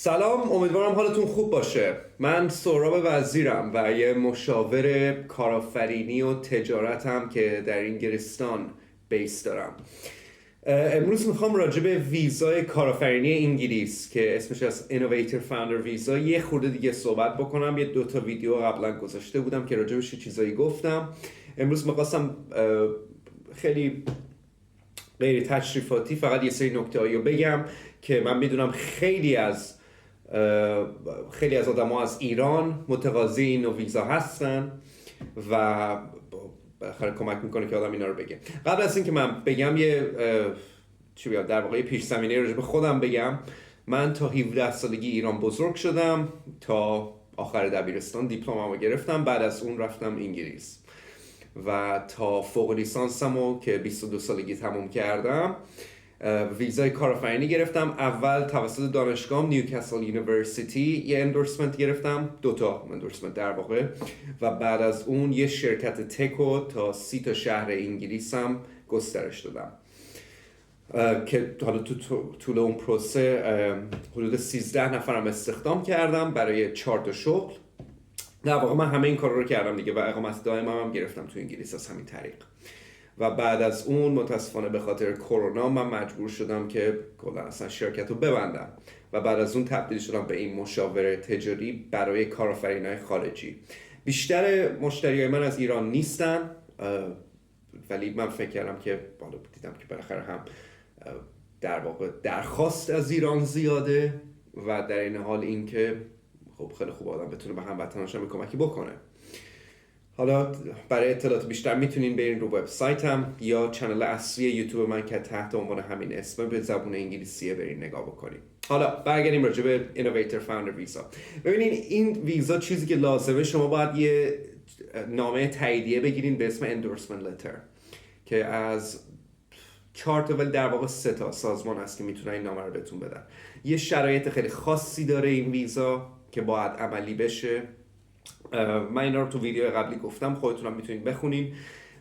سلام، امیدوارم حالتون خوب باشه. من سهراب وزیرم و یه مشاور کارآفرینی و تجارتم که در انگلستان بیس دارم. امروز میخوام راجع به ویزای کارآفرینی انگلیس که اسمش از Innovator Founder ویزا یه خورده دیگه صحبت بکنم. یه دوتا ویدیو قبلا گذاشته بودم که راجع بهش چیزایی گفتم. امروز میخواستم خیلی غیر تشریفاتی فقط یه سری نکته‌ای رو بگم که من میدونم خیلی از آدم‌ها از ایران متقاضی این نوع ویزا هستن و بالاخره کمک میکنه که آدم اینا رو بگه. قبل از اینکه من بگم در واقع پیش زمینه راجع به خودم بگم. من تا 17 سالگی ایران بزرگ شدم، تا آخر دبیرستان دیپلممو گرفتم، بعد از اون رفتم انگلیس و تا فوق لیسانسمو که 22 سالگی تموم کردم ویزای کارآفرینی گرفتم. اول توسط دانشگاه نیوکاسل یونیورسیتی یه اندورسمنت گرفتم، دوتا اندورسمنت در واقع، و بعد از اون یه شرکت تکو تا 30 تا شهر انگلیسم گسترش دادم که حالا تو طول اون پروسه حدود 13 نفرم استخدام کردم برای 4 تا شغل. در واقع من همه این کار رو کردم دیگه و اقامت دائمم هم گرفتم تو انگلیس از همین طریق. و بعد از اون متاسفانه به خاطر کرونا من مجبور شدم که کلا اصلا شرکت رو ببندم و بعد از اون تبدیل شدم به این مشاور تجاری برای کارآفرینای خارجی. بیشتر مشتریای من از ایران نیستن، ولی من فکر کردم که دیدم که بالاخره هم در واقع درخواست از ایران زیاده و در این حال این که خب خیلی خوب آدم بتونه به هموطناش هم کمکی بکنه. حالا برای اطلاعات بیشتر میتونین برین رو وبسایتم یا کانال اصلی یوتیوب من که تحت عنوان همین اسم به زبان انگلیسی برین نگاه بکنین. حالا برگردیم راجع به Innovator Founder ویزا. ببینین این ویزا چیزی که لازمه، شما باید یه نامه تاییدیه بگیرین به اسم Endorsement Letter که از 4 تا ولی در واقع 3 تا سازمان هست که میتونن این نامه رو بهتون بدن. یه شرایط خیلی خاصی داره این ویزا که باید عملی بشه. من اینا رو تو ویدیو قبلی گفتم، خودتونم میتونید بخونین،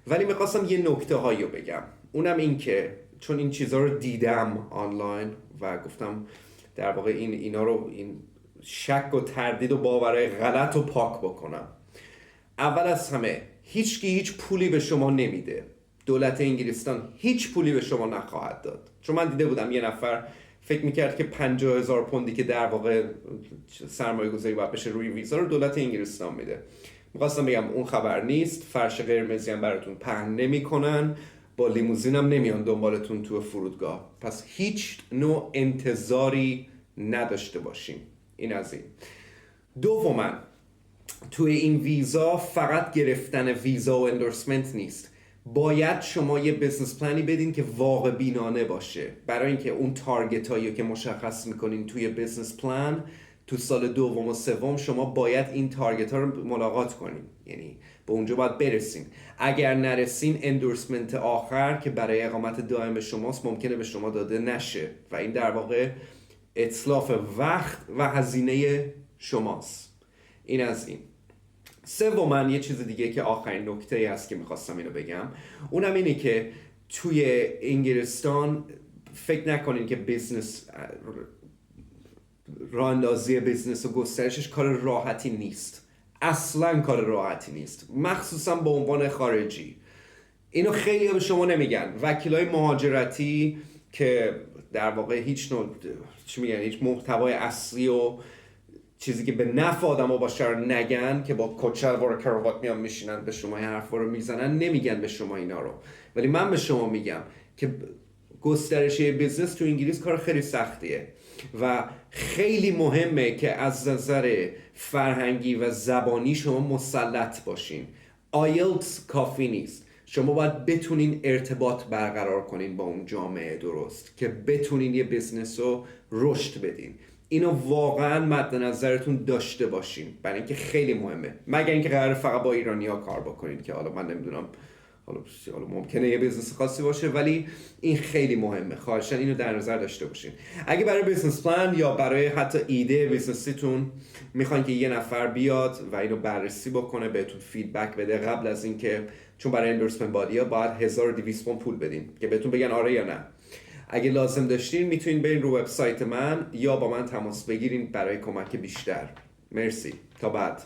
ولی میخواستم یه نکته هایی رو بگم. اونم این که چون این چیزها رو دیدم آنلاین و گفتم در واقع اینا رو این شک و تردید و باورهای غلط رو پاک بکنم. اول از همه هیچ پولی به شما نمیده. دولت انگلستان هیچ پولی به شما نخواهد داد. چون من دیده بودم یه نفر فکر میکرد که 50,000 پوندی که در واقع سرمایه گذاری باید بشه روی ویزا رو دولت انگلستان میده. میخواستم بگم اون خبر نیست. فرش قرمزی هم براتون پهن نمیکنن، با لیموزین هم نمیان دنبالتون تو فرودگاه. پس هیچ نوع انتظاری نداشته باشین. این از این. دوما توی این ویزا فقط گرفتن ویزا و اندورسمنت نیست. باید شما یه بزنس پلانی بدین که واقع بینانه باشه برای اینکه اون تارگت هایی که مشخص میکنین توی بزنس پلان تو سال دوم و سوم شما باید این تارگت ها رو ملاقات کنین، یعنی به اونجا باید برسین. اگر نرسین اندورسمنت آخر که برای اقامت دائم شماست ممکنه به شما داده نشه و این در واقع اتلاف وقت و هزینه شماست. این از این. سوماً یه چیز دیگه که آخرین نکته هست که میخواستم اینو بگم، اونم اینه که توی انگلستان فکر نکنین که راه اندازی بزنس و گسترشش کار راحتی نیست. اصلاً کار راحتی نیست، مخصوصاً به عنوان خارجی. اینو خیلی به شما نمیگن. وکیلای مهاجرتی که در واقع هیچ محتوای اصلی و چیزی که به نفع آدم‌ها باشه رو نگن، که با کچلوار و کراوات میان میشینن به شما این حرفا رو میزنن، نمیگن به شما اینا رو. ولی من به شما میگم که گسترش بزنس تو انگلیس کار خیلی سختیه و خیلی مهمه که از نظر فرهنگی و زبانی شما مسلط باشین. آیلتس کافی نیست. شما باید بتونین ارتباط برقرار کنین با اون جامعه درست که بتونین یه بزنس رو رشد بدین. اینو واقعا مد نظرتون داشته باشین، برای اینکه خیلی مهمه. مگر اینکه قراره فقط با ایرانی‌ها کار بکنین که حالا من نمیدونم، حالا ممکنه یه بزنس خاصی باشه، ولی این خیلی مهمه. خواهشاً اینو در نظر داشته باشین. اگه برای بزنس پلان یا برای حتی ایده بزنسیتون میخواین که یه نفر بیاد و اینو بررسی بکنه، بهتون فیدبک بده قبل از اینکه، چون برای اندورسمنت بادی‌ها باید 1200 پوند پول بدین که بهتون بگن آره یا نه. اگه لازم داشتین میتونین برین رو وبسایت من یا با من تماس بگیرین برای کمک بیشتر. مرسی، تا بعد.